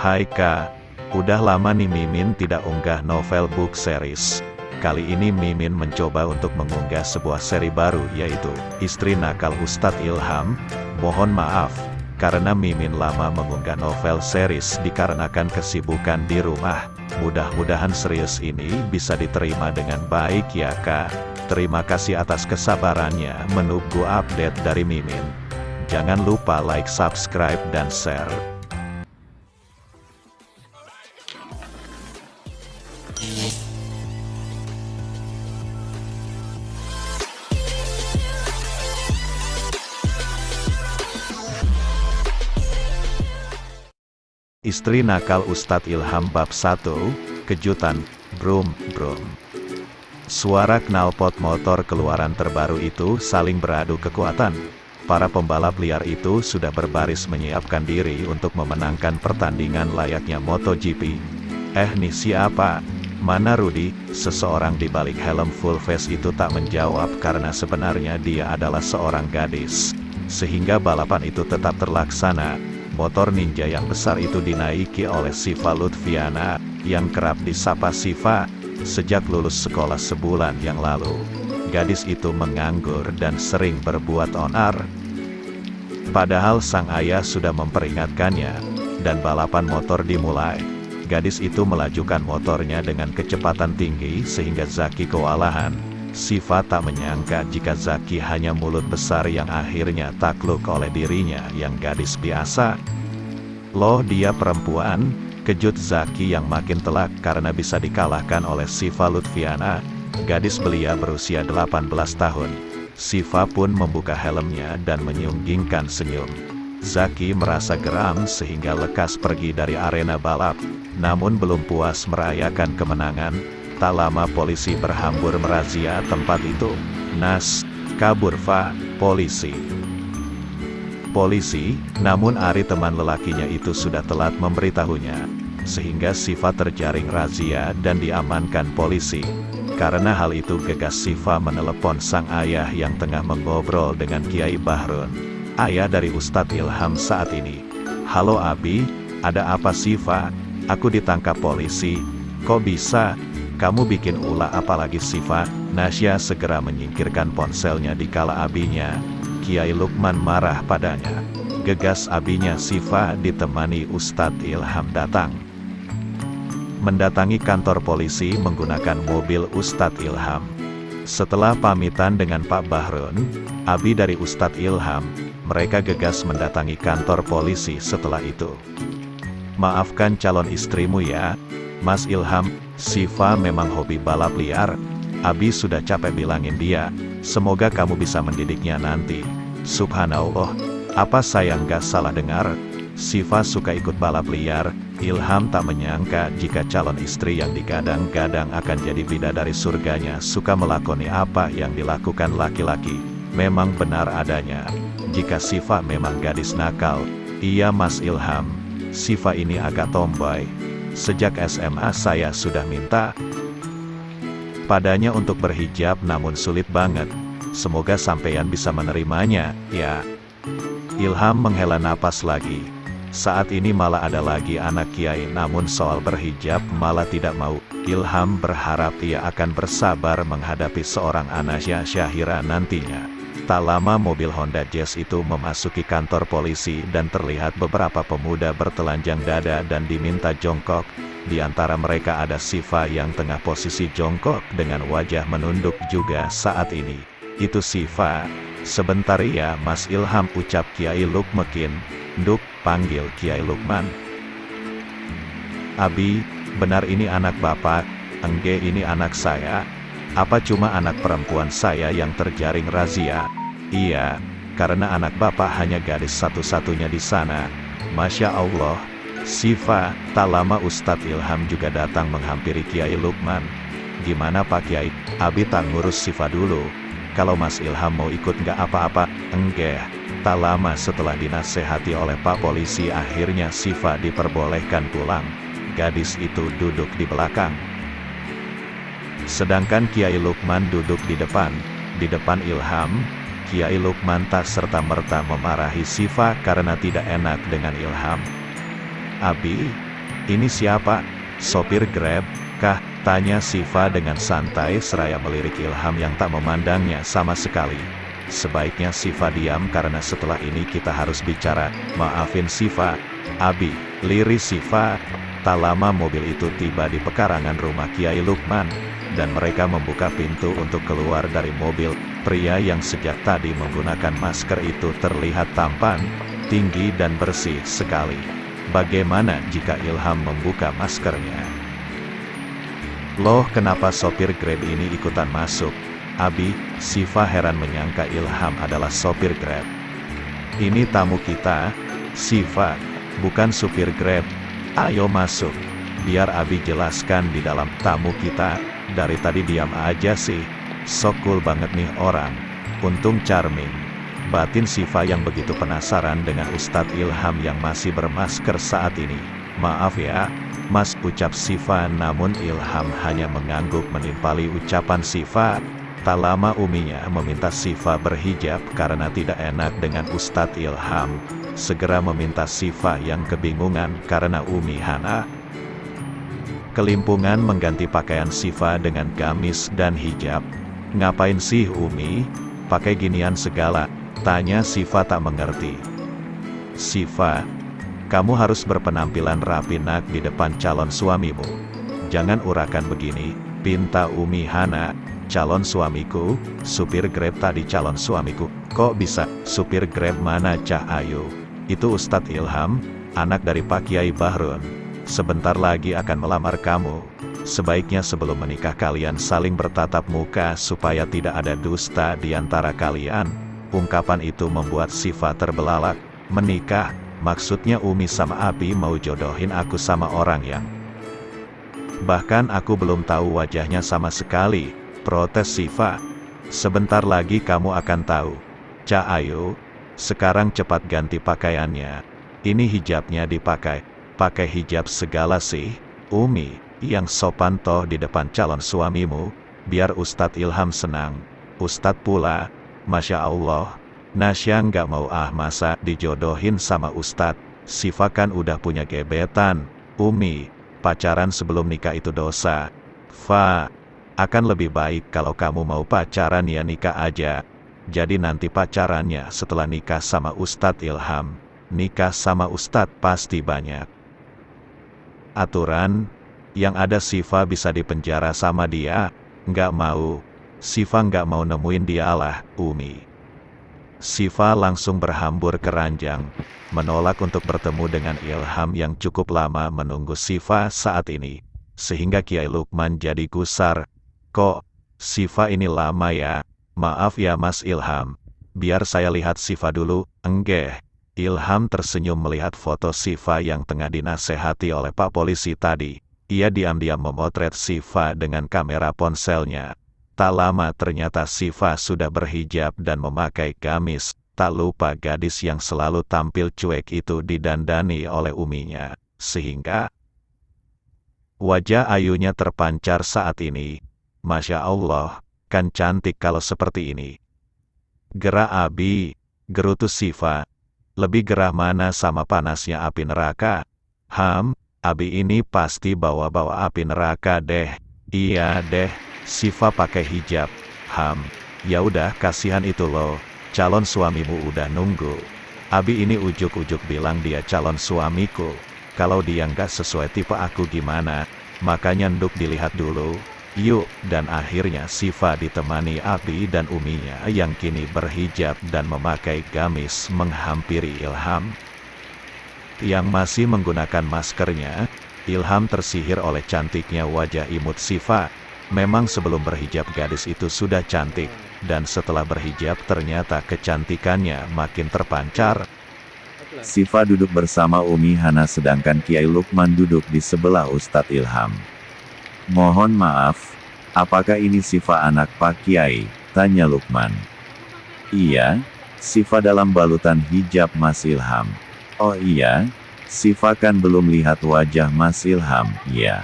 Hai Kak, udah lama nih Mimin tidak unggah novel book series. Kali ini Mimin mencoba untuk mengunggah sebuah seri baru yaitu Istri Nakal Ustadz Ilham. Mohon maaf, karena Mimin lama mengunggah novel series dikarenakan kesibukan di rumah. Mudah-mudahan serius ini bisa diterima dengan baik ya Kak. Terima kasih atas kesabarannya menunggu update dari Mimin. Jangan lupa like, subscribe, dan share. Istri Nakal Ustadz Ilham Bab 1, Kejutan, Brum. Suara knalpot motor keluaran terbaru itu saling beradu kekuatan. Para pembalap liar itu sudah berbaris menyiapkan diri untuk memenangkan pertandingan layaknya MotoGP. Nih siapa? Mana Rudy? Seseorang di balik helm full face itu tak menjawab karena sebenarnya dia adalah seorang gadis. Sehingga balapan itu tetap terlaksana. Motor ninja yang besar itu dinaiki oleh Syifa Lutfiana, yang kerap disapa Syifa, sejak lulus sekolah sebulan yang lalu. Gadis itu menganggur dan sering berbuat onar. Padahal sang ayah sudah memperingatkannya, dan balapan motor dimulai. Gadis itu melajukan motornya dengan kecepatan tinggi sehingga Zaki kewalahan. Syifa tak menyangka jika Zaki hanya mulut besar yang akhirnya takluk oleh dirinya yang gadis biasa. Loh, dia perempuan? Kejut Zaki yang makin telak karena bisa dikalahkan oleh Syifa Lutfiana, gadis belia berusia 18 tahun. Syifa pun membuka helmnya dan menyunggingkan senyum. Zaki merasa geram sehingga lekas pergi dari arena balap. Namun belum puas merayakan kemenangan, tak lama polisi berhambur merazia tempat itu. Nas, kabur Fa, polisi. Namun Ari teman lelakinya itu sudah telat memberitahunya. Sehingga Syifa terjaring razia dan diamankan polisi. Karena hal itu gegas Syifa menelepon sang ayah yang tengah mengobrol dengan Kiai Bahrun, ayah dari Ustadz Ilham saat ini. Halo Abi, ada apa Syifa? Aku ditangkap polisi. Kok bisa? Kamu bikin ulah apalagi Syifa? Nasya segera menyingkirkan ponselnya dikala abinya, Kiai Lukman, marah padanya. Gegas abinya Syifa ditemani Ustadz Ilham datang. Mendatangi kantor polisi menggunakan mobil Ustadz Ilham. Setelah pamitan dengan Pak Bahrun, abi dari Ustadz Ilham, mereka gegas mendatangi kantor polisi setelah itu. Maafkan calon istrimu ya, Mas Ilham, Syifa memang hobi balap liar. Abi sudah capek bilangin dia, semoga kamu bisa mendidiknya nanti. Subhanallah, apa saya nggak salah dengar? Syifa suka ikut balap liar. Ilham tak menyangka jika calon istri yang digadang-gadang akan jadi bidadari surganya suka melakoni apa yang dilakukan laki-laki. Memang benar adanya. Jika Syifa memang gadis nakal, iya Mas Ilham, Syifa ini agak tomboy. Sejak SMA saya sudah minta padanya untuk berhijab namun sulit banget. Semoga sampeyan bisa menerimanya, ya. Ilham menghela napas lagi. Saat ini malah ada lagi anak kiai namun soal berhijab malah tidak mau. Ilham berharap ia akan bersabar menghadapi seorang Anasya Syahira nantinya. Tak lama mobil Honda Jazz itu memasuki kantor polisi dan terlihat beberapa pemuda bertelanjang dada dan diminta jongkok. Di antara mereka ada Syifa yang tengah posisi jongkok dengan wajah menunduk juga saat ini. Itu Syifa. Sebentar ya Mas Ilham, ucap Kiai Lukmekin. Nduk, panggil Kiai Lukman. Abi, benar ini anak bapak? Engge, ini anak saya. Apa cuma anak perempuan saya yang terjaring razia? Iya, karena anak bapak hanya gadis satu-satunya di sana. Masya Allah. Syifa, tak lama Ustadz Ilham juga datang menghampiri Kiai Lukman. Gimana Pak Kiai, Abi tak ngurus Syifa dulu. Kalau Mas Ilham mau ikut nggak apa-apa? Enggak. Tak lama setelah dinasehati oleh Pak Polisi akhirnya Syifa diperbolehkan pulang. Gadis itu duduk di belakang. Sedangkan Kiai Lukman duduk di depan. Di depan Ilham, Kiai Lukman tak serta-merta memarahi Syifa karena tidak enak dengan Ilham. Abi, Ini siapa? Sopir Grab, kah? Tanya Siva dengan santai seraya melirik Ilham yang tak memandangnya sama sekali. Sebaiknya Siva diam karena setelah ini kita harus bicara. Maafin Siva, Abi, lirik Siva. Tak lama mobil itu tiba di pekarangan rumah Kiai Lukman, dan mereka membuka pintu untuk keluar dari mobil. Pria yang sejak tadi menggunakan masker itu terlihat tampan, tinggi dan bersih sekali. Bagaimana jika Ilham membuka maskernya? Loh, kenapa sopir Grab ini ikutan masuk? Abi, Siva heran menyangka Ilham adalah sopir Grab. Ini tamu kita, Siva, bukan supir Grab. Ayo masuk, biar Abi jelaskan di dalam. Tamu kita, dari tadi diam aja sih. So cool banget nih orang. Untung charming. Batin Siva yang begitu penasaran dengan Ustadz Ilham yang masih bermasker saat ini. Maaf ya, Mas, ucap Siva, namun Ilham hanya mengangguk menimpali ucapan Siva. Tak lama uminya meminta Siva berhijab karena tidak enak dengan Ustadz Ilham. Segera meminta Siva yang kebingungan karena Umi Hana kelimpungan mengganti pakaian Siva dengan gamis dan hijab. Ngapain sih Umi? Pakai ginian segala? Tanya Siva tak mengerti. Siva, kamu harus berpenampilan rapi nak di depan calon suamimu. Jangan urakan begini, pinta Umi Hana. Calon suamiku, supir Grab tadi calon suamiku. Kok bisa? Supir Grab mana Cah Ayu? Itu Ustadz Ilham, anak dari Pak Kiai Bahrun. Sebentar lagi akan melamar kamu. Sebaiknya sebelum menikah kalian saling bertatap muka supaya tidak ada dusta di antara kalian. Ungkapan itu membuat Siva terbelalak. Menikah? Maksudnya Umi sama Abi mau jodohin aku sama orang yang bahkan aku belum tahu wajahnya sama sekali, protes Siva. Sebentar lagi kamu akan tahu. Cah Ayu, sekarang cepat ganti pakaiannya. Ini hijabnya dipakai. Pakai hijab segala sih, Umi, yang sopan toh di depan calon suamimu, biar Ustadz Ilham senang. Ustadz pula, Masya Allah, Nasya nggak mau masa dijodohin sama Ustadz. Siva kan udah punya gebetan. Umi, pacaran sebelum nikah itu dosa. Fa, akan lebih baik kalau kamu mau pacaran ya nikah aja. Jadi nanti pacarannya setelah nikah sama Ustadz Ilham. Nikah sama Ustadz pasti banyak aturan. Yang ada Siva bisa dipenjara sama dia. Nggak mau. Siva nggak mau nemuin dia lah, Umi. Siva langsung berhambur ke ranjang, menolak untuk bertemu dengan Ilham yang cukup lama menunggu Siva saat ini. Sehingga Kiai Lukman jadi gusar. Kok, Siva ini lama ya? Maaf ya Mas Ilham. Biar saya lihat Siva dulu. Enggak. Ilham tersenyum melihat foto Siva yang tengah dinasehati oleh Pak Polisi tadi. Ia diam-diam memotret Siva dengan kamera ponselnya. Tak lama ternyata Siva sudah berhijab dan memakai gamis. Tak lupa gadis yang selalu tampil cuek itu didandani oleh uminya. Sehingga wajah ayunya terpancar saat ini. Masya Allah, kan cantik kalau seperti ini. Gerah Abi, gerutu Siva. Lebih gerah mana sama panasnya api neraka? Abi ini pasti bawa-bawa api neraka deh. Iya deh, Siva pakai hijab. Ya udah, kasihan itu loh. Calon suamimu udah nunggu. Abi ini ujuk-ujuk bilang dia calon suamiku. Kalau dia nggak sesuai tipe aku gimana? Makanya nduk dilihat dulu. Yuk, dan akhirnya Siva ditemani Abi dan uminya yang kini berhijab dan memakai gamis menghampiri Ilham. Yang masih menggunakan maskernya, Ilham tersihir oleh cantiknya wajah imut Siva. Memang sebelum berhijab gadis itu sudah cantik, dan setelah berhijab ternyata kecantikannya makin terpancar. Siva duduk bersama Umi Hana sedangkan Kiai Lukman duduk di sebelah Ustadz Ilham. Mohon maaf, apakah ini Siva anak Pak Kiai? Tanya Lukman. Iya, Siva dalam balutan hijab Mas Ilham. Oh iya, Siva kan belum lihat wajah Mas Ilham, ya.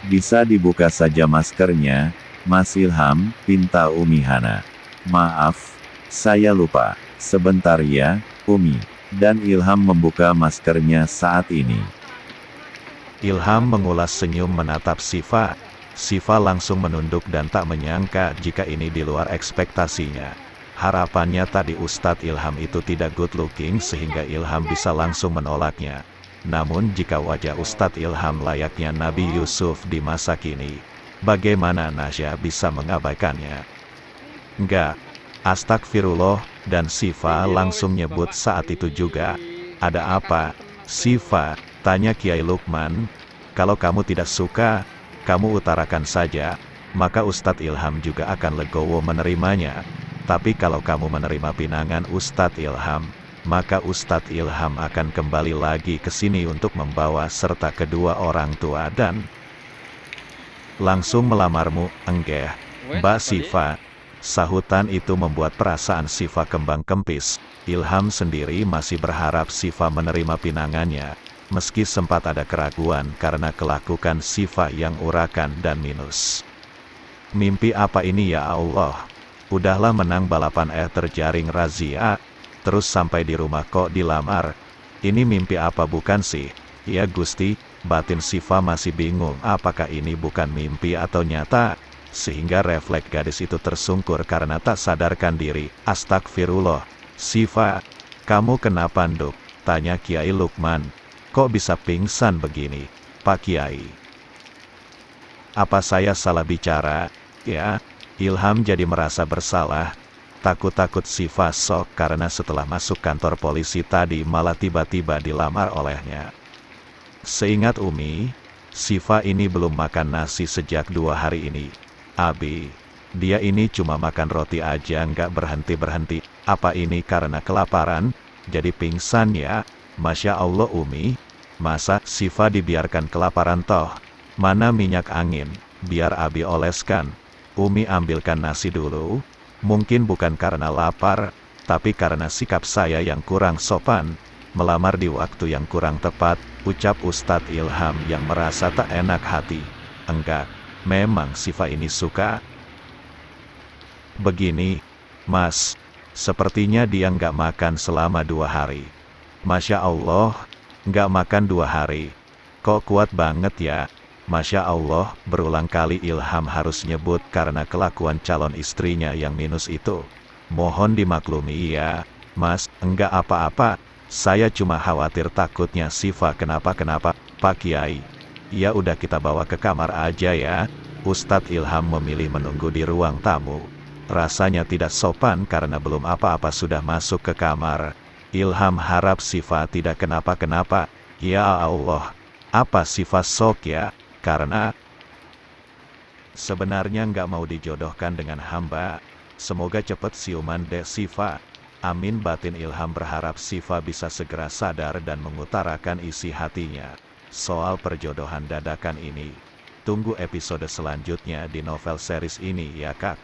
Bisa dibuka saja maskernya, Mas Ilham, pinta Umi Hana. Maaf, saya lupa. Sebentar ya, Umi. Dan Ilham membuka maskernya saat ini. Ilham mengulas senyum menatap Sifa. Sifa langsung menunduk dan tak menyangka jika ini di luar ekspektasinya. Harapannya tadi Ustadz Ilham itu tidak good looking sehingga Ilham bisa langsung menolaknya. Namun jika wajah Ustadz Ilham layaknya Nabi Yusuf di masa kini, bagaimana Nasya bisa mengabaikannya? Enggak. Astagfirullah, dan Sifa langsung nyebut saat itu juga. Ada apa, Sifa? Tanya Kiai Lukman. Kalau kamu tidak suka, kamu utarakan saja, maka Ustadz Ilham juga akan legowo menerimanya. Tapi kalau kamu menerima pinangan Ustadz Ilham, maka Ustadz Ilham akan kembali lagi ke sini untuk membawa serta kedua orang tua dan langsung melamarmu. Enggak, Mbak Sifa. Sahutan itu membuat perasaan Sifa kembang kempis. Ilham sendiri masih berharap Sifa menerima pinangannya, meski sempat ada keraguan karena kelakuan Sifa yang urakan dan minus. Mimpi apa ini ya Allah? Udahlah menang balapan terjaring razia, terus sampai di rumah kok dilamar. Ini mimpi apa bukan sih? Ya Gusti, batin Sifa masih bingung apakah ini bukan mimpi atau nyata. Sehingga refleks gadis itu tersungkur karena tak sadarkan diri. Astagfirullah. Sifa, kamu kenapa nduk? Tanya Kiai Lukman. Kok bisa pingsan begini, Pak Kiai? Apa saya salah bicara? Ya, Ilham jadi merasa bersalah. Takut-takut Sifa sok karena setelah masuk kantor polisi tadi malah tiba-tiba dilamar olehnya. Seingat Umi, Sifa ini belum makan nasi sejak 2 hari ini. Abi, dia ini cuma makan roti aja nggak berhenti-berhenti. Apa ini karena kelaparan? Jadi pingsan ya? Masya Allah Umi, masa Sifa dibiarkan kelaparan toh? Mana minyak angin? Biar Abi oleskan. Umi ambilkan nasi dulu. Mungkin bukan karena lapar, tapi karena sikap saya yang kurang sopan. Melamar di waktu yang kurang tepat, ucap Ustadz Ilham yang merasa tak enak hati. Enggak. Memang Sifa ini suka begini, Mas. Sepertinya dia nggak makan selama 2 hari. Masya Allah, nggak makan 2 hari. Kok kuat banget ya? Masya Allah, berulang kali Ilham harus nyebut karena kelakuan calon istrinya yang minus itu. Mohon dimaklumi ya, Mas. Enggak apa-apa. Saya cuma khawatir takutnya Sifa kenapa-kenapa, Pak Kiai. Ya udah kita bawa ke kamar aja ya. Ustadz Ilham memilih menunggu di ruang tamu. Rasanya tidak sopan karena belum apa-apa sudah masuk ke kamar. Ilham harap Sifa tidak kenapa-kenapa. Ya Allah, apa Sifa sok ya? Karena sebenarnya nggak mau dijodohkan dengan hamba. Semoga cepat siuman deh Sifa. Amin. Batin Ilham berharap Sifa bisa segera sadar dan mengutarakan isi hatinya soal perjodohan dadakan ini. Tunggu episode selanjutnya di novel series ini ya Kak.